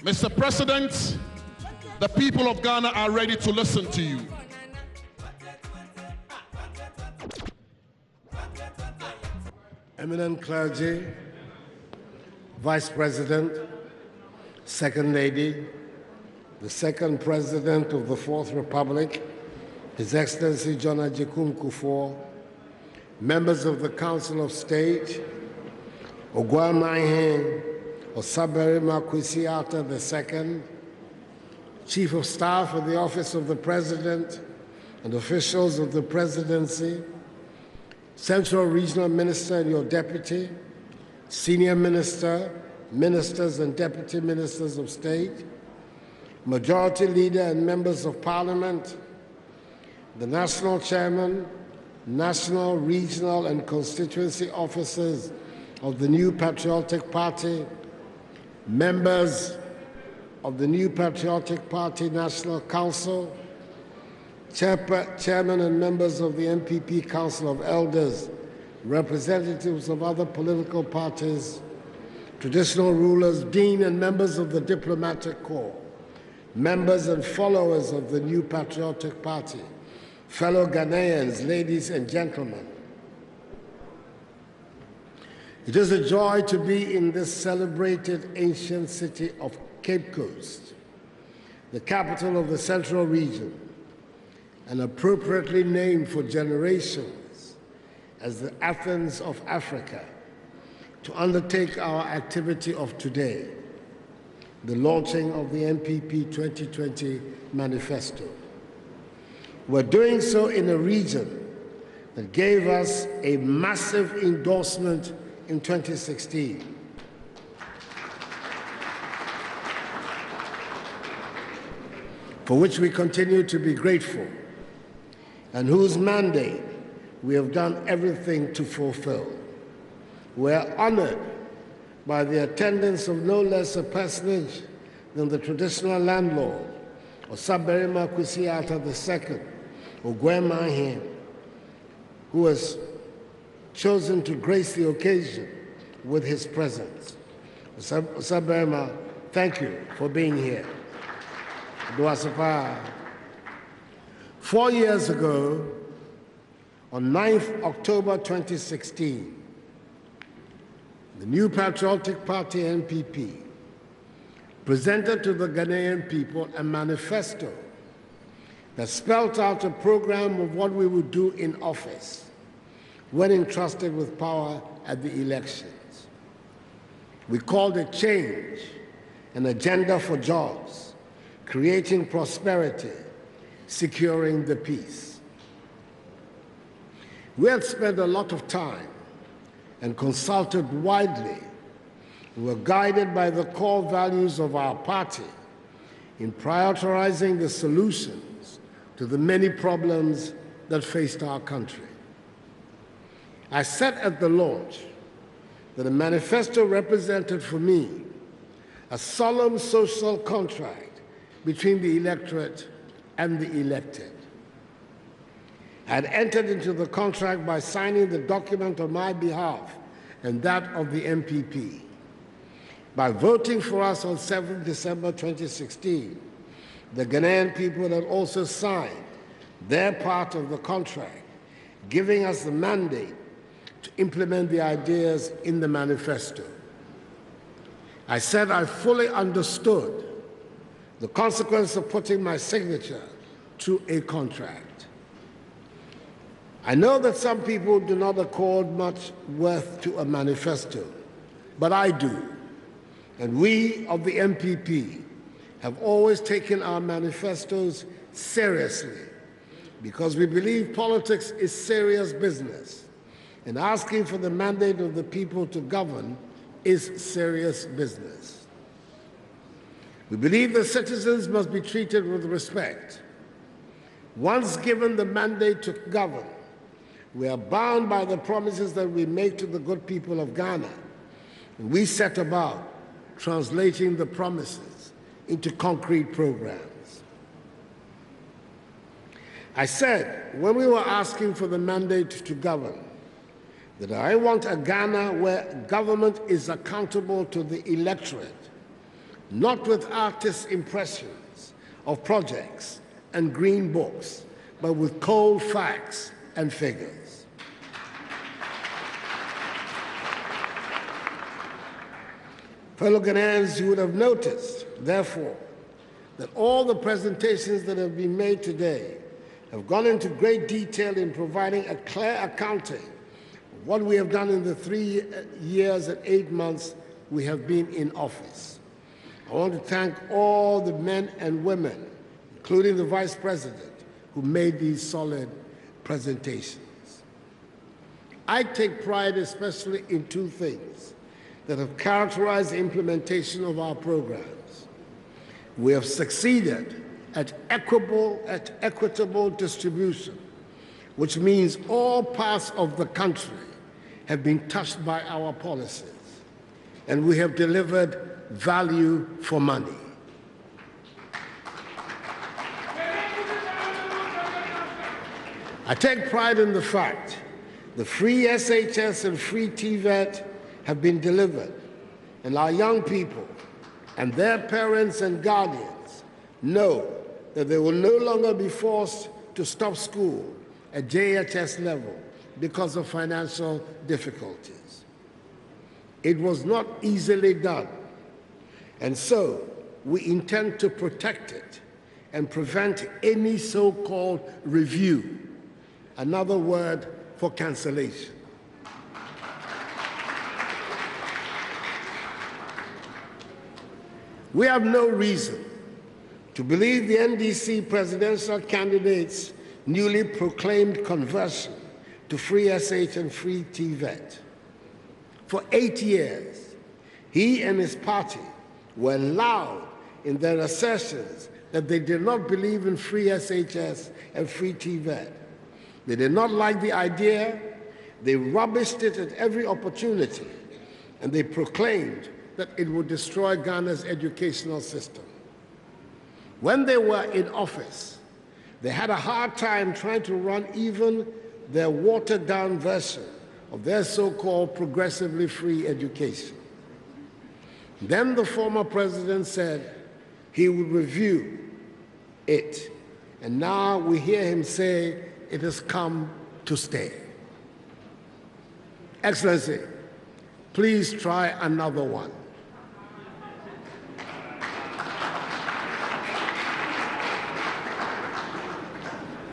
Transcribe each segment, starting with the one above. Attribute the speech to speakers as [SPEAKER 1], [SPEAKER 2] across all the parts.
[SPEAKER 1] Mr. President, the people of Ghana are ready to listen to you.
[SPEAKER 2] Eminent clergy, Vice President, Second Lady, the Second President of the Fourth Republic, His Excellency John Agyekum Kufuor, members of the Council of State, Ogwamaihe Osaberima Kwesi-Atta II, Chief of Staff of the Office of the President and officials of the Presidency, Central Regional Minister and your Deputy, Senior Minister, Ministers and Deputy Ministers of State, Majority Leader and Members of Parliament, the National Chairman, National, Regional and Constituency Officers of the New Patriotic Party, members of the New Patriotic Party National Council, Chairman and members of the NPP Council of Elders, representatives of other political parties, traditional rulers, dean and members of the diplomatic corps, members and followers of the New Patriotic Party, fellow Ghanaians, ladies and gentlemen. It is a joy to be in this celebrated ancient city of Cape Coast, the capital of the Central Region, and appropriately named for generations as the Athens of Africa, to undertake our activity of today, the launching of the NPP 2020 Manifesto. We're doing so in a region that gave us a massive endorsement in 2016. For which we continue to be grateful, and whose mandate we have done everything to fulfill. We are honored by the attendance of no less a personage than the traditional landlord, Osaberima Kwesi-Atta II, Ogwamaihe, who has chosen to grace the occasion with his presence. Osaberima, thank you for being here. 4 years ago, on 9th October 2016, the New Patriotic Party NPP presented to the Ghanaian people a manifesto that spelled out a program of what we would do in office when entrusted with power at the elections. We called it change, an agenda for jobs, creating prosperity, securing the peace. We had spent a lot of time and consulted widely. We were guided by the core values of our party in prioritizing the solutions to the many problems that faced our country. I said at the launch that the manifesto represented for me a solemn social contract between the electorate and the elected. I had entered into the contract by signing the document on my behalf and that of the NPP. By voting for us on 7th December 2016, the Ghanaian people had also signed their part of the contract, giving us the mandate to implement the ideas in the manifesto. I said I fully understood the consequence of putting my signature to a contract. I know that some people do not accord much worth to a manifesto, but I do. And we of the NPP have always taken our manifestos seriously because we believe politics is serious business, and asking for the mandate of the people to govern is serious business. We believe that citizens must be treated with respect. Once given the mandate to govern, we are bound by the promises that we make to the good people of Ghana, and we set about translating the promises into concrete programs. I said, when we were asking for the mandate to govern, that I want a Ghana where government is accountable to the electorate, not with artists' impressions of projects and green books, but with cold facts and figures. Fellow Ghanaians, you would have noticed, therefore, that all the presentations that have been made today have gone into great detail in providing a clear accounting of what we have done in the 3 years and 8 months we have been in office. I want to thank all the men and women, including the Vice President, who made these solid presentations. I take pride especially in 2 things that have characterized the implementation of our programs. We have succeeded at equitable distribution, which means all parts of the country have been touched by our policies, and we have delivered value for money. I take pride in the fact the free SHS and free TVET have been delivered, and our young people and their parents and guardians know that they will no longer be forced to stop school at JHS level because of financial difficulties. It was not easily done, and so we intend to protect it and prevent any so-called review, another word for cancellation. We have no reason to believe the NDC presidential candidate's newly proclaimed conversion to free SH and free TVET. For 8 years, he and his party were loud in their assertions that they did not believe in free SHS and free TVET. They did not like the idea, they rubbished it at every opportunity, and they proclaimed that it would destroy Ghana's educational system. When they were in office, they had a hard time trying to run even their watered-down version of their so-called progressively free education. Then the former president said he would review it, and now we hear him say it has come to stay. Excellency, please try another one.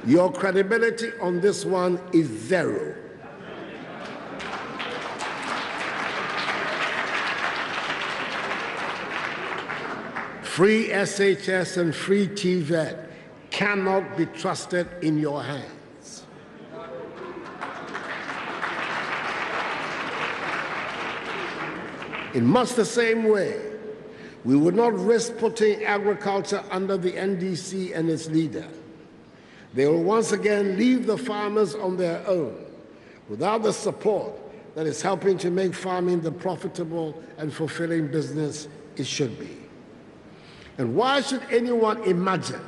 [SPEAKER 2] Your credibility on this one is 0. Free SHS and free TVET cannot be trusted in your hands. In much the same way, we would not risk putting agriculture under the NDC and its leader. They will once again leave the farmers on their own without the support that is helping to make farming the profitable and fulfilling business it should be. And why should anyone imagine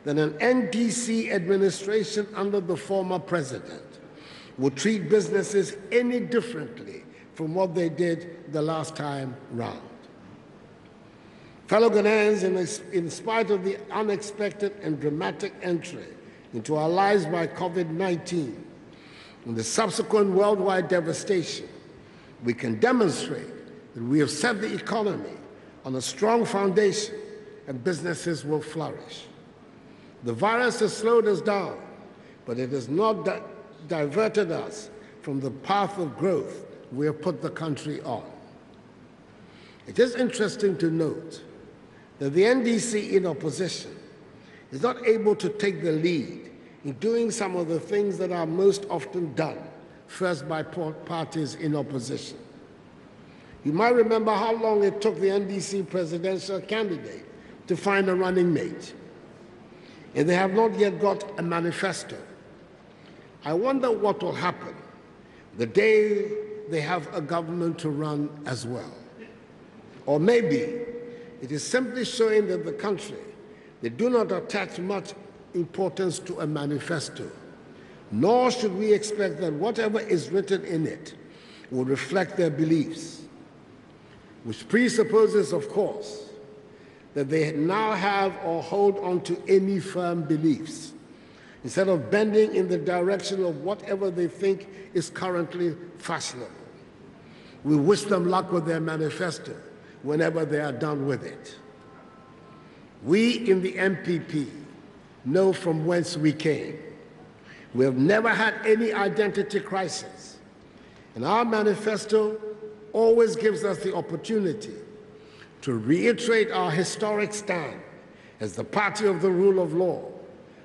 [SPEAKER 2] that an NDC administration under the former president would treat businesses any differently from what they did the last time round? Fellow Ghanaians, in spite of the unexpected and dramatic entry into our lives by COVID-19 and the subsequent worldwide devastation, we can demonstrate that we have set the economy on a strong foundation and businesses will flourish. The virus has slowed us down, but it has not diverted us from the path of growth we have put the country on. It is interesting to note that the NDC in opposition is not able to take the lead in doing some of the things that are most often done, first by parties in opposition. You might remember how long it took the NDC presidential candidate to find a running mate, and they have not yet got a manifesto. I wonder what will happen the day they have a government to run as well. Or maybe it is simply showing that the country, they do not attach much importance to a manifesto, nor should we expect that whatever is written in it will reflect their beliefs, which presupposes, of course, that they now have or hold on to any firm beliefs, instead of bending in the direction of whatever they think is currently fashionable. We wish them luck with their manifesto whenever they are done with it. We in the NPP know from whence we came. We have never had any identity crisis, and our manifesto always gives us the opportunity to reiterate our historic stand as the party of the rule of law,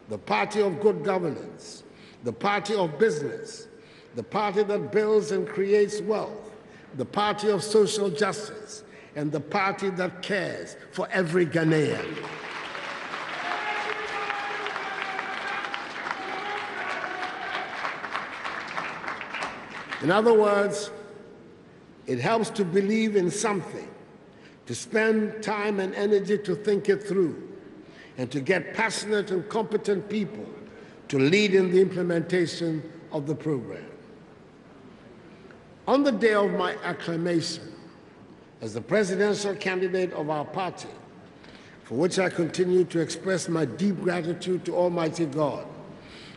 [SPEAKER 2] the party of good governance, the party of business, the party that builds and creates wealth, the party of social justice, and the party that cares for every Ghanaian. In other words, it helps to believe in something, to spend time and energy to think it through, and to get passionate and competent people to lead in the implementation of the program. On the day of my acclamation as the presidential candidate of our party, for which I continue to express my deep gratitude to Almighty God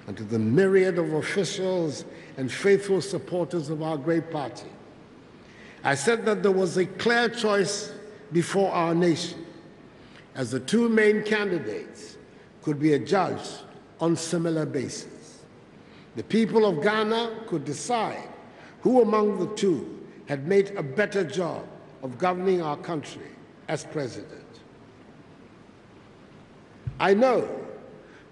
[SPEAKER 2] and to the myriad of officials and faithful supporters of our great party, I said that there was a clear choice before our nation, as the two main candidates could be adjudged on similar basis. The people of Ghana could decide who among the two had made a better job of governing our country as president. I know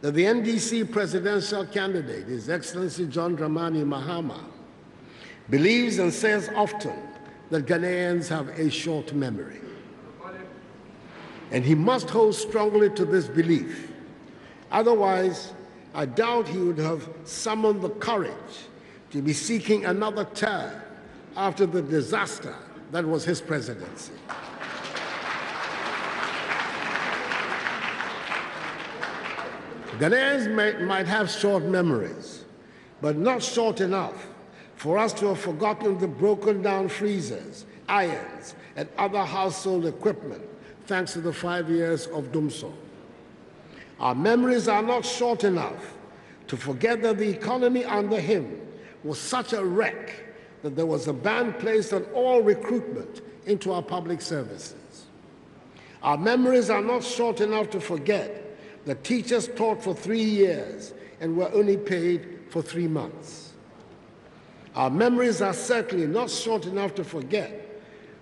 [SPEAKER 2] that the NDC presidential candidate, His Excellency John Dramani Mahama, believes and says often that Ghanaians have a short memory. And he must hold strongly to this belief. Otherwise, I doubt he would have summoned the courage to be seeking another term after the disaster that was his presidency. Ghanaians might have short memories, but not short enough for us to have forgotten the broken down freezers, irons, and other household equipment thanks to the 5 years of Dumso. Our memories are not short enough to forget that the economy under him was such a wreck that there was a ban placed on all recruitment into our public services. Our memories are not short enough to forget that teachers taught for 3 years and were only paid for 3 months. Our memories are certainly not short enough to forget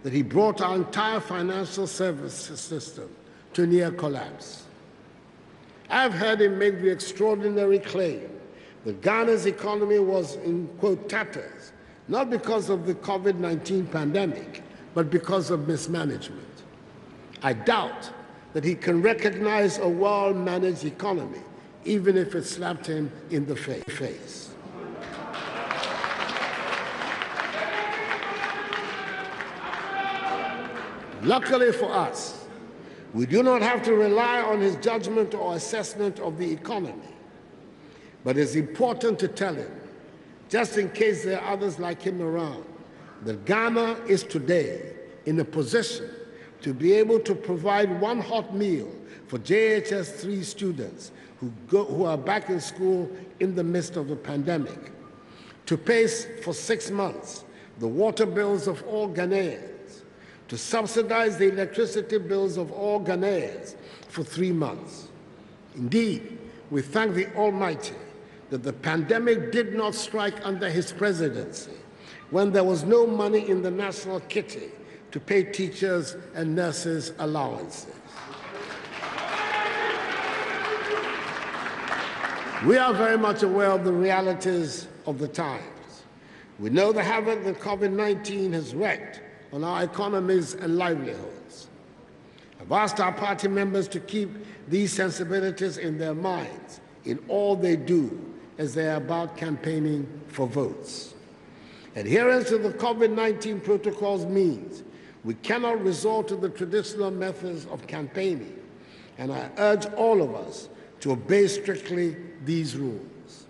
[SPEAKER 2] that he brought our entire financial services system to near collapse. I've heard him make the extraordinary claim that Ghana's economy was in, quote, tatters, not because of the COVID-19 pandemic, but because of mismanagement. I doubt that he can recognize a well-managed economy, even if it slapped him in the face. Luckily for us, we do not have to rely on his judgment or assessment of the economy. But it's important to tell him, just in case there are others like him around, that Ghana is today in a position to be able to provide one hot meal for JHS 3 students who are back in school in the midst of the pandemic, to pay for 6 months the water bills of all Ghanaians, to subsidize the electricity bills of all Ghanaians for 3 months. Indeed, we thank the Almighty that the pandemic did not strike under his presidency, when there was no money in the national kitty to pay teachers and nurses allowances. We are very much aware of the realities of the times. We know the havoc that COVID-19 has wreaked on our economies and livelihoods. I've asked our party members to keep these sensibilities in their minds in all they do as they are about campaigning for votes. Adherence to the COVID-19 protocols means we cannot resort to the traditional methods of campaigning, and I urge all of us to obey strictly these rules.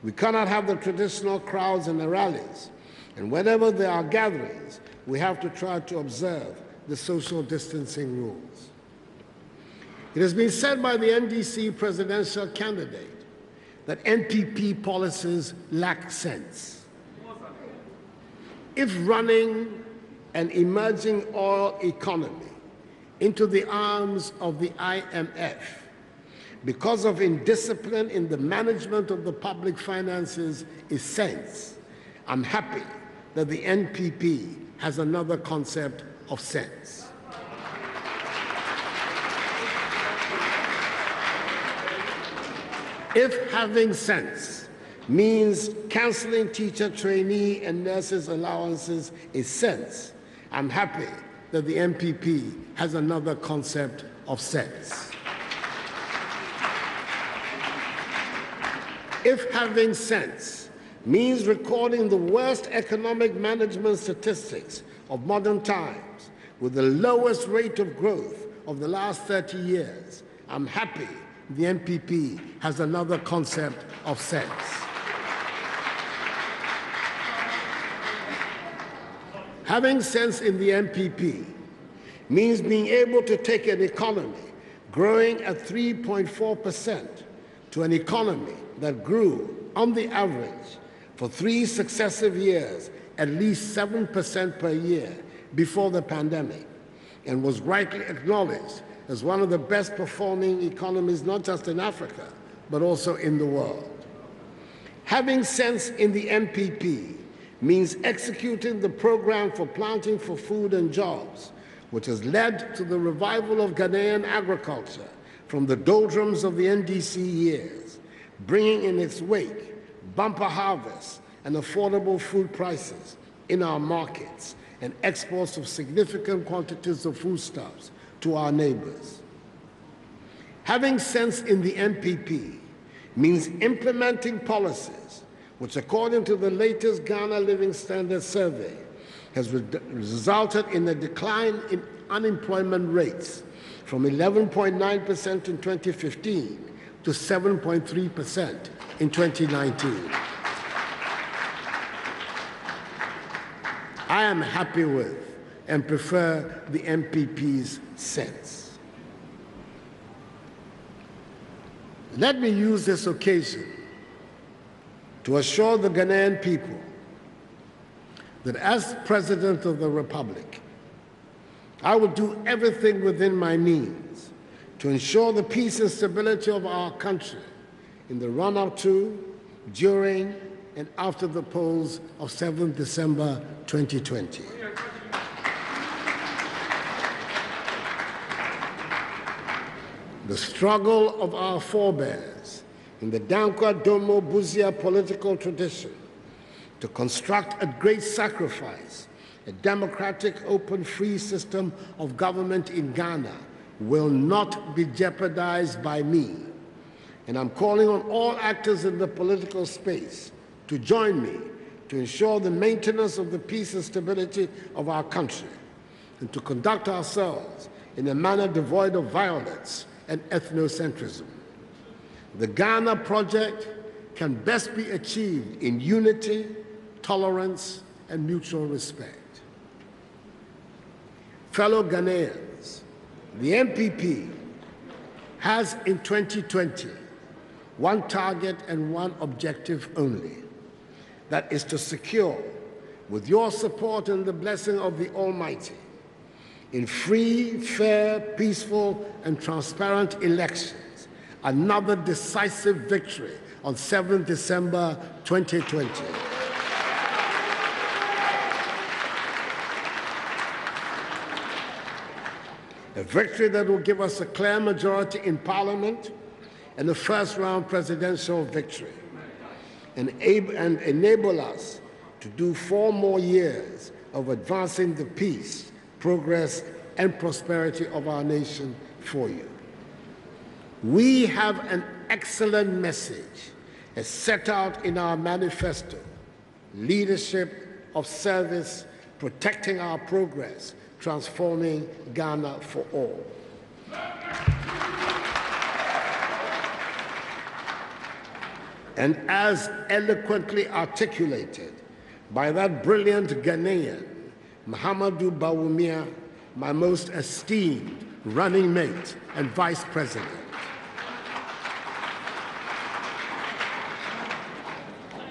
[SPEAKER 2] We cannot have the traditional crowds and the rallies, and whenever there are gatherings, we have to try to observe the social distancing rules. It has been said by the NDC presidential candidate that NPP policies lack sense. If running an emerging oil economy into the arms of the IMF because of indiscipline in the management of the public finances is sense, I'm happy that the NPP has another concept of sense. If having sense means canceling teacher, trainee, and nurses' allowances is sense, I'm happy that the NPP has another concept of sense. If having sense means recording the worst economic management statistics of modern times with the lowest rate of growth of the last 30 years, I'm happy the NPP has another concept of sense. Having sense in the NPP means being able to take an economy growing at 3.4% to an economy that grew, on the average, for 3 successive years, at least 7% per year before the pandemic, and was rightly acknowledged as one of the best performing economies, not just in Africa, but also in the world. Having sense in the NPP means executing the program for planting for food and jobs, which has led to the revival of Ghanaian agriculture from the doldrums of the NDC years, bringing in its wake bumper harvests and affordable food prices in our markets and exports of significant quantities of foodstuffs to our neighbors. Having sense in the NPP means implementing policies which, according to the latest Ghana Living Standards Survey, has resulted in a decline in unemployment rates from 11.9% in 2015 to 7.3% in 2019. I am happy with and prefer the NPP's sense. Let me use this occasion to assure the Ghanaian people that as President of the Republic, I will do everything within my means to ensure the peace and stability of our country in the run-up to, during, and after the polls of 7th December 2020. The struggle of our forebears in the Dankwa-Domo-Buzia political tradition to construct at great sacrifice a democratic, open, free system of government in Ghana will not be jeopardized by me. And I'm calling on all actors in the political space to join me to ensure the maintenance of the peace and stability of our country and to conduct ourselves in a manner devoid of violence and ethnocentrism. The Ghana project can best be achieved in unity, tolerance, and mutual respect. Fellow Ghanaians, the NPP has in 2020 one target and one objective only, that is to secure, with your support and the blessing of the Almighty, in free, fair, peaceful, and transparent elections, another decisive victory on 7th December 2020. A victory that will give us a clear majority in Parliament and a first-round presidential victory, and enable us to do 4 more years of advancing the peace, progress, and prosperity of our nation for you. We have an excellent message as set out in our manifesto: leadership of service, protecting our progress, transforming Ghana for all. And as eloquently articulated by that brilliant Ghanaian, Mahamadou Bawumia, my most esteemed running mate, and vice president.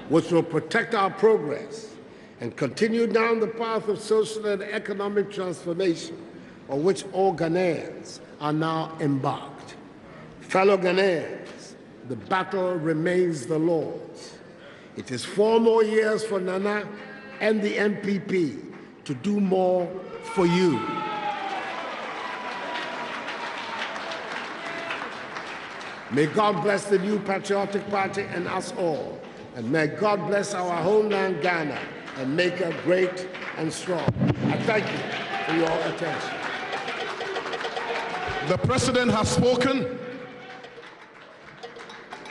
[SPEAKER 2] Which will protect our progress and continue down the path of social and economic transformation on which all Ghanaians are now embarked. Fellow Ghanaians, the battle remains the Lord's. It is 4 more years for Nana and the NPP to do more for you. May God bless the new patriotic party and us all. And may God bless our homeland, Ghana, and make it great and strong. I thank you for your attention.
[SPEAKER 1] The President has spoken.